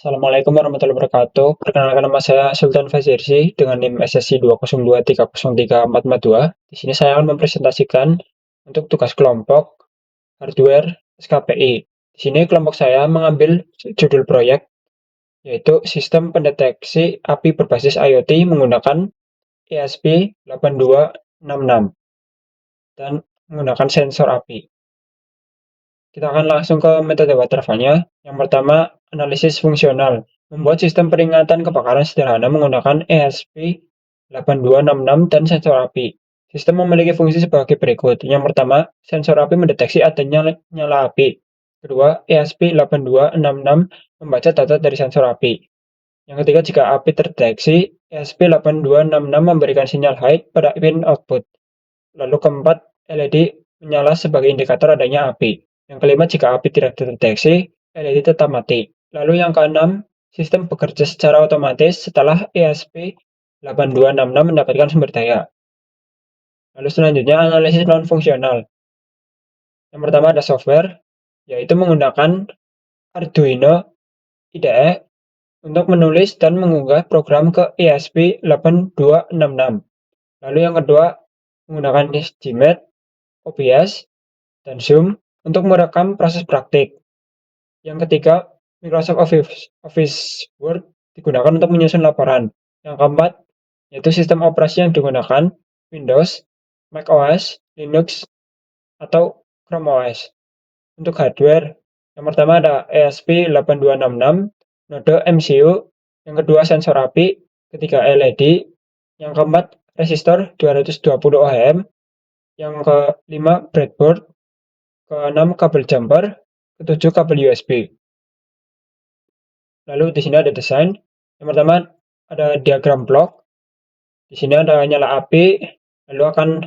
Assalamualaikum warahmatullahi wabarakatuh. Perkenalkan nama saya Sultan Fazirsi dengan NIM SSC 202303442. Di sini saya akan mempresentasikan untuk tugas kelompok hardware SKPI. Di sini kelompok saya mengambil judul proyek yaitu sistem pendeteksi api berbasis IoT menggunakan ESP8266 dan menggunakan sensor api. Kita akan langsung ke metode waterfall-nya. Yang pertama, analisis fungsional. Membuat sistem peringatan kebakaran sederhana menggunakan ESP8266 dan sensor api. Sistem memiliki fungsi sebagai berikut. Yang pertama, sensor api mendeteksi adanya nyala api. Kedua, ESP8266 membaca data dari sensor api. Yang ketiga, jika api terdeteksi, ESP8266 memberikan sinyal high pada pin output. Lalu keempat, LED menyala sebagai indikator adanya api. Yang kelima, jika api tidak terdeteksi, LED tetap mati. Lalu yang keenam, sistem bekerja secara otomatis setelah ESP8266 mendapatkan sumber daya. Lalu selanjutnya, analisis non-fungsional. Yang pertama ada software, yaitu menggunakan Arduino IDE untuk menulis dan mengunggah program ke ESP8266. Lalu yang kedua, menggunakan Gmat, OBS, dan Zoom untuk merekam proses praktik. Yang ketiga, Microsoft Office Word digunakan untuk menyusun laporan. Yang keempat, yaitu sistem operasi yang digunakan Windows, Mac OS, Linux, atau Chrome OS. Untuk hardware, yang pertama ada ESP8266, node MCU, yang kedua sensor api, ketiga LED, yang keempat resistor 220 ohm, yang kelima breadboard, keenam kabel jumper, ketujuh kabel USB. Lalu di sini ada desain. Yang pertama ada diagram blok. Di sini ada nyala api, lalu akan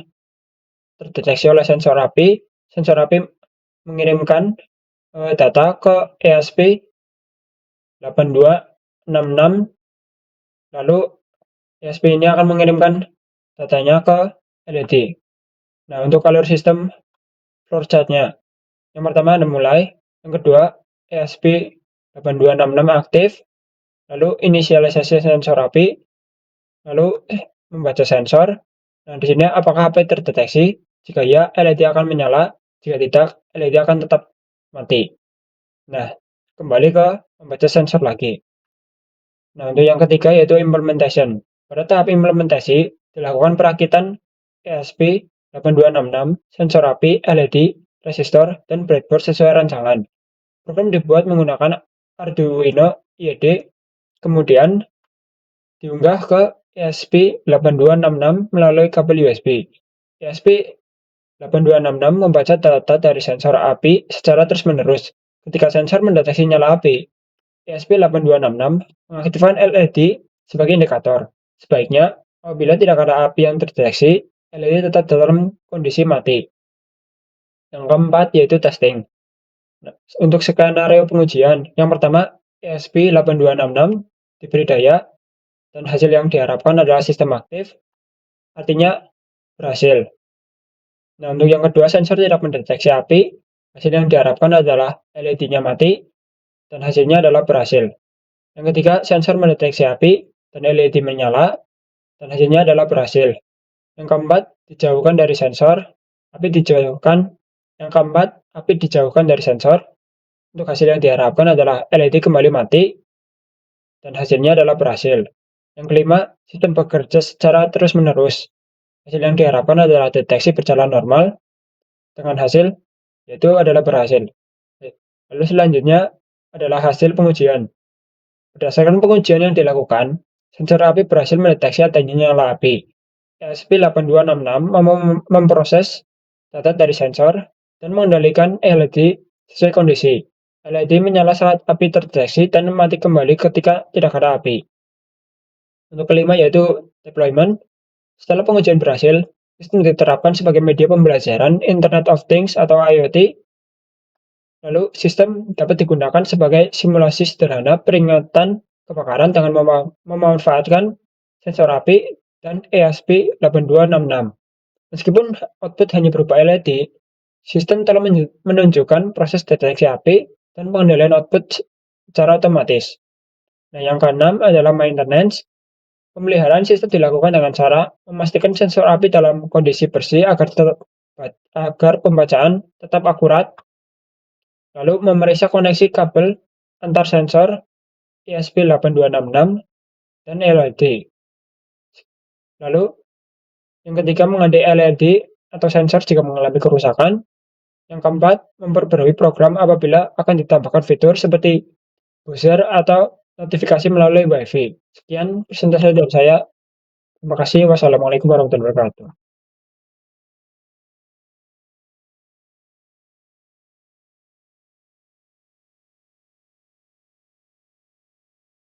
terdeteksi oleh sensor api. Sensor api mengirimkan data ke ESP8266. Lalu ESP ini akan mengirimkan datanya ke LED. Nah, untuk alur sistem floor chart-nya. Yang pertama ada mulai, yang kedua ESP8266 aktif, lalu inisialisasi sensor api, lalu membaca sensor. Nah, di sini apakah api terdeteksi? Jika ya, LED akan menyala, jika tidak, LED akan tetap mati. Nah, kembali ke membaca sensor lagi. Nah, untuk yang ketiga yaitu implementation. Pada tahap implementasi, dilakukan perakitan ESP8266, sensor api, LED, resistor, dan breadboard sesuai rancangan. Program dibuat menggunakan Arduino IDE, kemudian diunggah ke ESP8266 melalui kabel USB. ESP8266 membaca data dari sensor api secara terus-menerus. Ketika sensor mendeteksi nyala api, ESP8266 mengaktifkan LED sebagai indikator. Sebaiknya, apabila tidak ada api yang terdeteksi, LED tetap dalam kondisi mati. Yang keempat yaitu testing. Nah, untuk skenario pengujian, yang pertama ESP8266 diberi daya dan hasil yang diharapkan adalah sistem aktif, artinya berhasil. Nah, untuk yang kedua sensor tidak mendeteksi api, hasil yang diharapkan adalah LED-nya mati dan hasilnya adalah berhasil. Yang ketiga, sensor mendeteksi api dan LED menyala dan hasilnya adalah berhasil. Yang keempat, dijauhkan dari sensor, api dijauhkan. Yang keempat, api dijauhkan dari sensor. Untuk hasil yang diharapkan adalah LED kembali mati dan hasilnya adalah berhasil. Yang kelima, sistem bekerja secara terus-menerus. Hasil yang diharapkan adalah deteksi berjalan normal dengan hasil yaitu adalah berhasil. Lalu selanjutnya adalah hasil pengujian. Berdasarkan pengujian yang dilakukan, sensor api berhasil mendeteksi adanya nyala api. ESP8266 memproses data dari sensor dan mengendalikan LED sesuai kondisi. LED menyala saat api terdeteksi dan mati kembali ketika tidak ada api. Untuk kelima yaitu deployment. Setelah pengujian berhasil, sistem diterapkan sebagai media pembelajaran Internet of Things atau IoT. Lalu sistem dapat digunakan sebagai simulasi sederhana peringatan kebakaran dengan memanfaatkan sensor api dan ESP8266. Meskipun output hanya berupa LED, sistem telah menunjukkan proses deteksi api dan pengendalian output secara otomatis. Nah, yang keenam adalah maintenance. Pemeliharaan sistem dilakukan dengan cara memastikan sensor api dalam kondisi bersih agar pembacaan tetap akurat, lalu memeriksa koneksi kabel antar sensor ESP8266 dan LED. Lalu yang ketiga, mengganti LED atau sensor jika mengalami kerusakan. Yang keempat, memperbarui program apabila akan ditambahkan fitur seperti buzzer atau notifikasi melalui WiFi. Sekian presentasi dari saya. Terima kasih. Wassalamualaikum warahmatullahi wabarakatuh.